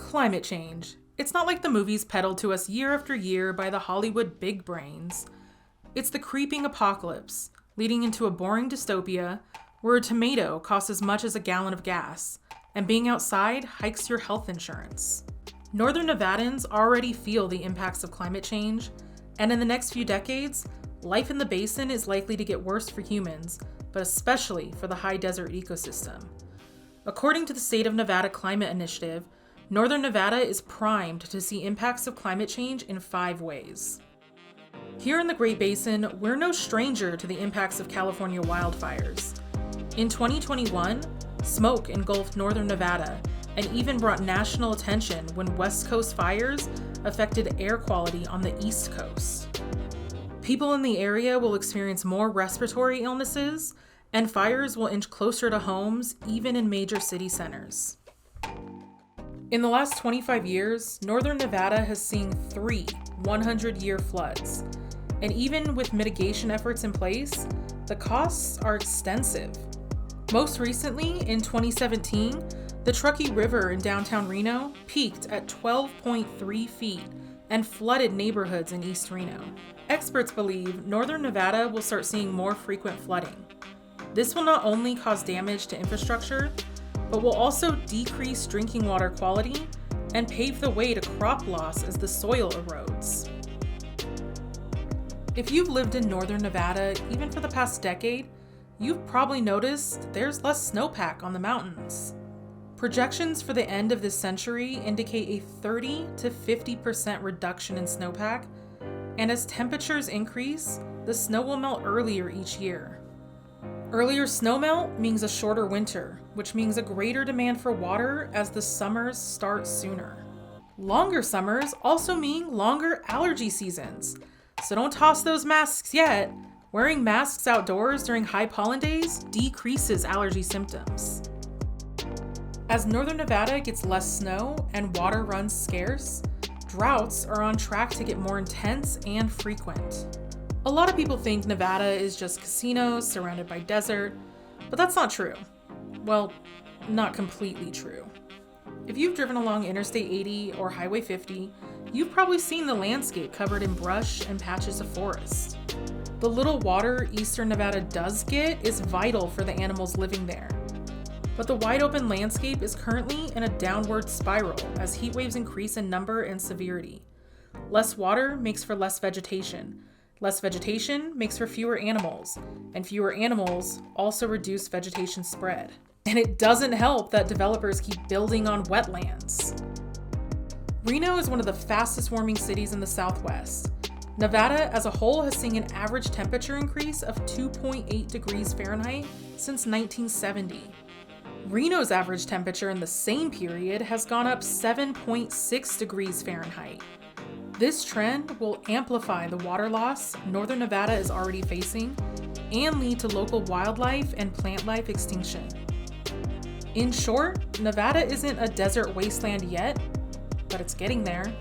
Climate change. It's not like the movies peddled to us year after year by the Hollywood big brains. It's the creeping apocalypse, leading into a boring dystopia where a tomato costs as much as a gallon of gas, and being outside hikes your health insurance. Northern Nevadans already feel the impacts of climate change, and in the next few decades, life in the basin is likely to get worse for humans, but especially for the high desert ecosystem. According to the State of Nevada Climate Initiative, Northern Nevada is primed to see impacts of climate change in 5 ways. Here in the Great Basin, we're no stranger to the impacts of California wildfires. In 2021, smoke engulfed Northern Nevada and even brought national attention when West Coast fires affected air quality on the East Coast. People in the area will experience more respiratory illnesses, and fires will inch closer to homes, even in major city centers. In the last 25 years, Northern Nevada has seen 3 100-year floods, and even with mitigation efforts in place, the costs are extensive. Most recently, in 2017, the Truckee River in downtown Reno peaked at 12.3 feet and flooded neighborhoods in East Reno. Experts believe Northern Nevada will start seeing more frequent flooding. This will not only cause damage to infrastructure, but will also decrease drinking water quality and pave the way to crop loss as the soil erodes. If you've lived in Northern Nevada even for the past decade, you've probably noticed there's less snowpack on the mountains. Projections for the end of this century indicate a 30 to 50% reduction in snowpack, and as temperatures increase, the snow will melt earlier each year. Earlier snowmelt means a shorter winter, which means a greater demand for water as the summers start sooner. Longer summers also mean longer allergy seasons, so don't toss those masks yet. Wearing masks outdoors during high pollen days decreases allergy symptoms. As Northern Nevada gets less snow and water runs scarce, droughts are on track to get more intense and frequent. A lot of people think Nevada is just casinos surrounded by desert, but that's not true. Well, not completely true. If you've driven along Interstate 80 or Highway 50, you've probably seen the landscape covered in brush and patches of forest. The little water Eastern Nevada does get is vital for the animals living there. But the wide open landscape is currently in a downward spiral as heat waves increase in number and severity. Less water makes for less vegetation. Less vegetation makes for fewer animals, and fewer animals also reduce vegetation spread. And it doesn't help that developers keep building on wetlands. Reno is one of the fastest warming cities in the Southwest. Nevada as a whole has seen an average temperature increase of 2.8 degrees Fahrenheit since 1970. Reno's average temperature in the same period has gone up 7.6 degrees Fahrenheit. This trend will amplify the water loss Northern Nevada is already facing and lead to local wildlife and plant life extinction. In short, Nevada isn't a desert wasteland yet, but it's getting there.